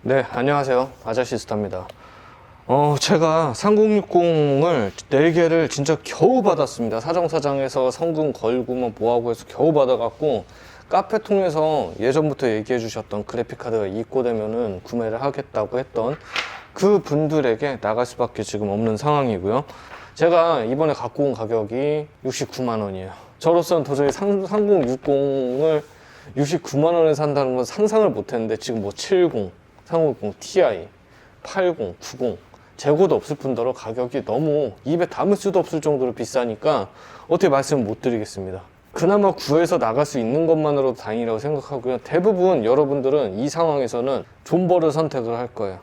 네, 안녕하세요. 아자시스타입니다. 제가 3060을 4개를 진짜 겨우 받았습니다. 사정사장에서 성금 걸고 뭐하고 해서 겨우 받아갖고 카페 통해서 예전부터 얘기해 주셨던 그래픽카드가 입고되면은 구매를 하겠다고 했던 그 분들에게 나갈 수밖에 지금 없는 상황이고요. 제가 이번에 갖고 온 가격이 69만 원이에요. 저로서는 도저히 3060을 69만 원에 산다는 건 상상을 못 했는데 지금 뭐 70, 3060, Ti, 80, 90 재고도 없을 뿐더러 가격이 너무 입에 담을 수도 없을 정도로 비싸니까 어떻게 말씀을 못 드리겠습니다. 그나마 구해서 나갈 수 있는 것만으로도 다행이라고 생각하고요. 대부분 여러분들은 이 상황에서는 존버를 선택을 할 거예요.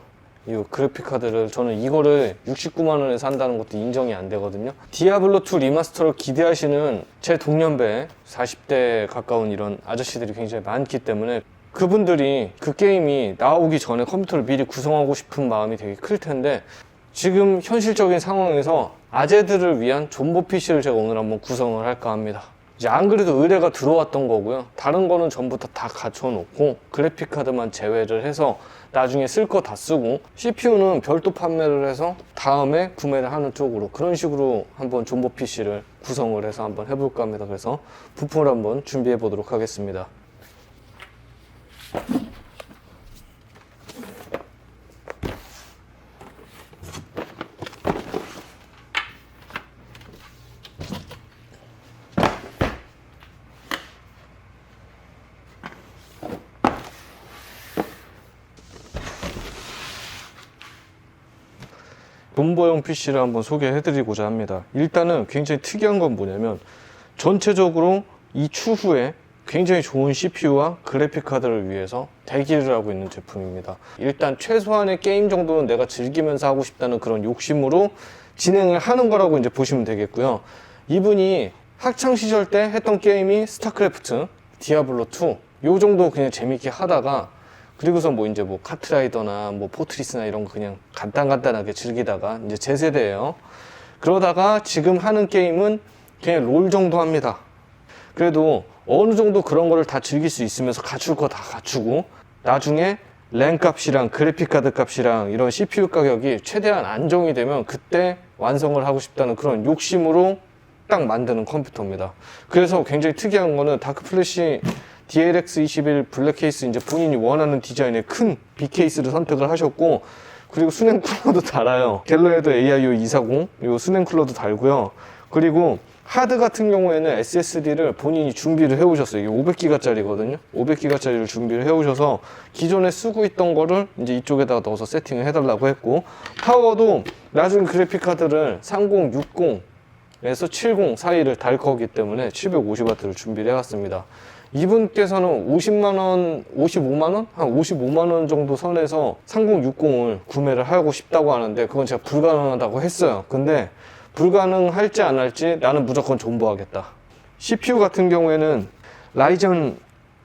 이 그래픽카드를 저는 이거를 69만 원에 산다는 것도 인정이 안 되거든요. 디아블로2 리마스터를 기대하시는 제 동년배 40대 가까운 이런 아저씨들이 굉장히 많기 때문에 그분들이 그 게임이 나오기 전에 컴퓨터를 미리 구성하고 싶은 마음이 되게 클 텐데 지금 현실적인 상황에서 아재들을 위한 존버 PC를 제가 오늘 한번 구성을 할까 합니다. 이제 안 그래도 의뢰가 들어왔던 거고요. 다른 거는 전부 다 갖춰놓고 그래픽카드만 제외를 해서 나중에 쓸 거 다 쓰고 CPU는 별도 판매를 해서 다음에 구매를 하는 쪽으로 그런 식으로 한번 존버 PC를 구성을 해서 한번 해볼까 합니다. 그래서 부품을 한번 준비해 보도록 하겠습니다. 존버용 PC를 한번 소개해 드리고자 합니다. 일단은 굉장히 특이한 건 뭐냐면 전체적으로 이 추후에 굉장히 좋은 CPU와 그래픽카드를 위해서 대기를 하고 있는 제품입니다. 일단 최소한의 게임 정도는 내가 즐기면서 하고 싶다는 그런 욕심으로 진행을 하는 거라고 이제 보시면 되겠고요. 이분이 학창시절 때 했던 게임이 스타크래프트, 디아블로2 요 정도 그냥 재밌게 하다가 그리고서 뭐 이제 뭐 카트라이더나 뭐 포트리스나 이런 거 그냥 간단하게 즐기다가 이제 제 세대예요. 그러다가 지금 하는 게임은 그냥 롤 정도 합니다. 그래도 어느 정도 그런 거를 다 즐길 수 있으면서 갖출 거 다 갖추고 나중에 램 값이랑 그래픽카드 값이랑 이런 CPU 가격이 최대한 안정이 되면 그때 완성을 하고 싶다는 그런 욕심으로 딱 만드는 컴퓨터입니다. 그래서 굉장히 특이한 거는 다크플래시 DLX21 블랙 케이스 이제 본인이 원하는 디자인의 큰 B 케이스를 선택을 하셨고 그리고 수냉 쿨러도 달아요. 갤러헤드 AIO 240 이 수냉 쿨러도 달고요. 그리고 하드 같은 경우에는 SSD를 본인이 준비를 해오셨어요. 이게 500기가짜리거든요. 500기가짜리를 준비를 해오셔서 기존에 쓰고 있던 거를 이제 이쪽에다가 넣어서 세팅을 해달라고 했고 파워도 나중에 그래픽카드를 3060에서 70 사이를 달 거기 때문에 750W를 준비를 해왔습니다. 이분께서는 50만원, 55만원? 한 55만원 정도 선에서 3060을 구매를 하고 싶다고 하는데 그건 제가 불가능하다고 했어요. 근데 불가능할지 안 할지 나는 무조건 존버하겠다. CPU 같은 경우에는 라이젠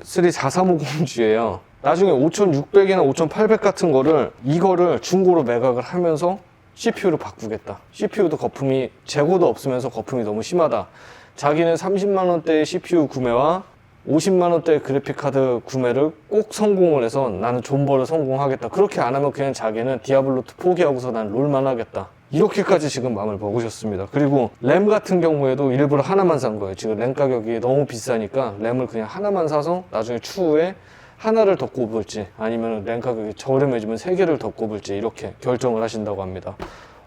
3 4350G예요. 나중에 5600이나 5800 같은 거를 이거를 중고로 매각을 하면서 CPU를 바꾸겠다. CPU도 거품이 재고도 없으면서 거품이 너무 심하다. 자기는 30만원대의 CPU 구매와 50만원대 그래픽카드 구매를 꼭 성공을 해서 나는 존버를 성공하겠다. 그렇게 안 하면 그냥 자기는 디아블로2 포기하고서 난 롤만 하겠다. 이렇게까지 지금 마음을 먹으셨습니다. 그리고 램 같은 경우에도 일부러 하나만 산 거예요. 지금 램 가격이 너무 비싸니까 램을 그냥 하나만 사서 나중에 추후에 하나를 더 꼽을지 아니면 램 가격이 저렴해지면 3개를 더 꼽을지 이렇게 결정을 하신다고 합니다.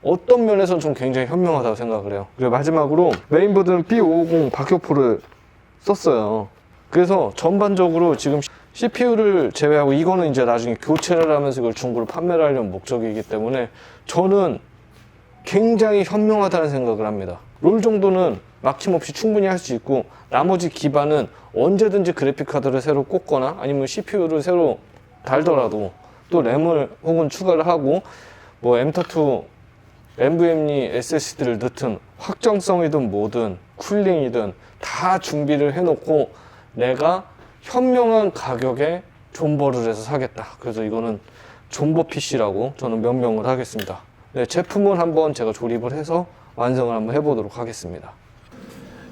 어떤 면에서는 좀 굉장히 현명하다고 생각을 해요. 그리고 마지막으로 메인보드는 B550 박효포를 썼어요. 그래서 전반적으로 지금 CPU를 제외하고 이거는 이제 나중에 교체를 하면서 이걸 중고로 판매를 하려는 목적이기 때문에 저는 굉장히 현명하다는 생각을 합니다. 롤 정도는 막힘없이 충분히 할 수 있고 나머지 기반은 언제든지 그래픽카드를 새로 꽂거나 아니면 CPU를 새로 달더라도 또 램을 혹은 추가를 하고 뭐 M.2 NVMe SSD를 넣든 확정성이든 뭐든 쿨링이든 다 준비를 해놓고 내가 현명한 가격에 존버를 해서 사겠다. 그래서 이거는 존버 PC라고 저는 명명을 하겠습니다. 네, 제품을 한번 제가 조립을 해서 완성을 한번 해보도록 하겠습니다.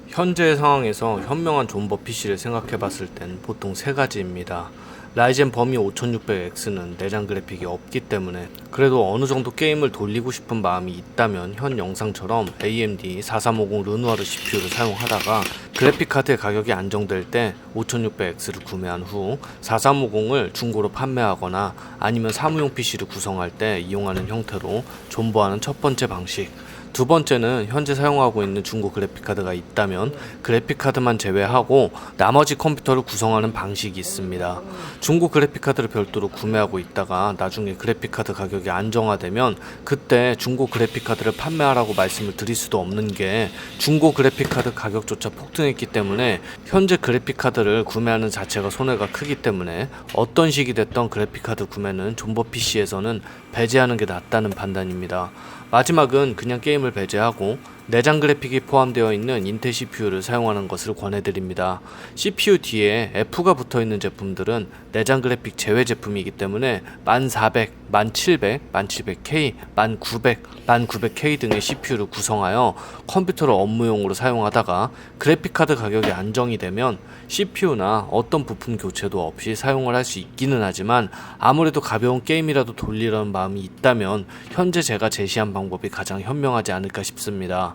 현재 상황에서 현명한 존버 PC를 생각해 봤을 땐 보통 세 가지입니다. 라이젠 범위 5600X는 내장 그래픽이 없기 때문에 그래도 어느 정도 게임을 돌리고 싶은 마음이 있다면 현 영상처럼 AMD 4350 르누아르 CPU를 사용하다가 그래픽카드의 가격이 안정될 때 5600X를 구매한 후 4350을 중고로 판매하거나 아니면 사무용 PC를 구성할 때 이용하는 형태로 존버하는 첫 번째 방식. 두 번째는 현재 사용하고 있는 중고 그래픽카드가 있다면 그래픽카드만 제외하고 나머지 컴퓨터를 구성하는 방식이 있습니다. 중고 그래픽카드를 별도로 구매하고 있다가 나중에 그래픽카드 가격이 안정화되면 그때 중고 그래픽카드를 판매하라고 말씀을 드릴 수도 없는 게 중고 그래픽카드 가격조차 폭등했기 때문에 현재 그래픽카드를 구매하는 자체가 손해가 크기 때문에 어떤 식이 됐던 그래픽카드 구매는 존버 PC에서는 배제하는 게 낫다는 판단입니다. 마지막은 그냥 게임을 배제하고 내장 그래픽이 포함되어 있는 인텔 CPU를 사용하는 것을 권해드립니다. CPU 뒤에 F가 붙어있는 제품들은 내장 그래픽 제외 제품이기 때문에 1400, 1700, 1700K, 1900, 1900K 등의 CPU를 구성하여 컴퓨터를 업무용으로 사용하다가 그래픽카드 가격이 안정이 되면 CPU나 어떤 부품 교체도 없이 사용을 할 수 있기는 하지만 아무래도 가벼운 게임이라도 돌리려는 마음이 있다면 현재 제가 제시한 방법이 가장 현명하지 않을까 싶습니다.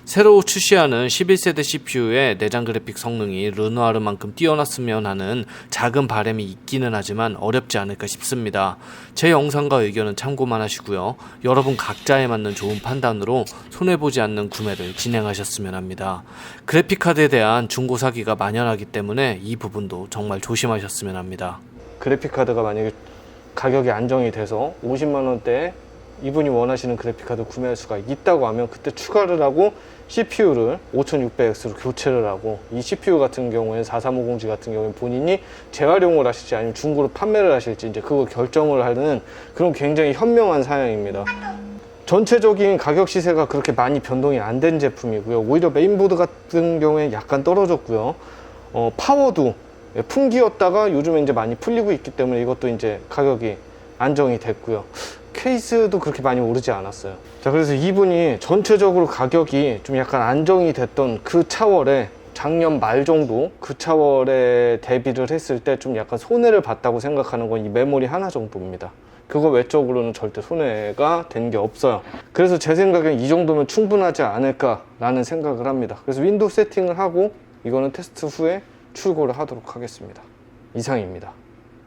새로 출시하는 11세대 CPU의 내장 그래픽 성능이 르누아르만큼 뛰어났으면 하는 작은 바람이 있기는 하지만 어렵지 않을까 싶습니다. 제 영상과 의견은 참고만 하시고요. 여러분 각자에 맞는 좋은 판단으로 손해보지 않는 구매를 진행하셨으면 합니다. 그래픽카드에 대한 중고 사기가 만연하기 때문에 이 부분도 정말 조심하셨으면 합니다. 그래픽카드가 만약에 가격이 안정이 돼서 50만원대에 이분이 원하시는 그래픽카드 구매할 수가 있다고 하면 그때 추가를 하고 CPU를 5600X로 교체를 하고 이 CPU 같은 경우에 4350G 같은 경우에 본인이 재활용을 하실지 아니면 중고로 판매를 하실지 이제 그거 결정을 하는 그런 굉장히 현명한 사양입니다. 전체적인 가격 시세가 그렇게 많이 변동이 안 된 제품이고요. 오히려 메인보드 같은 경우에 약간 떨어졌고요. 파워도 풍기였다가 요즘에 이제 많이 풀리고 있기 때문에 이것도 이제 가격이 안정이 됐고요. 케이스도 그렇게 많이 오르지 않았어요. 자, 그래서 이분이 전체적으로 가격이 좀 약간 안정이 됐던 그 차월에 작년 말 정도 그 차월에 대비를 했을 때 좀 약간 손해를 봤다고 생각하는 건 이 메모리 하나 정도입니다. 그거 외적으로는 절대 손해가 된 게 없어요. 그래서 제 생각엔 이 정도면 충분하지 않을까 라는 생각을 합니다. 그래서 윈도우 세팅을 하고 이거는 테스트 후에 출고를 하도록 하겠습니다. 이상입니다.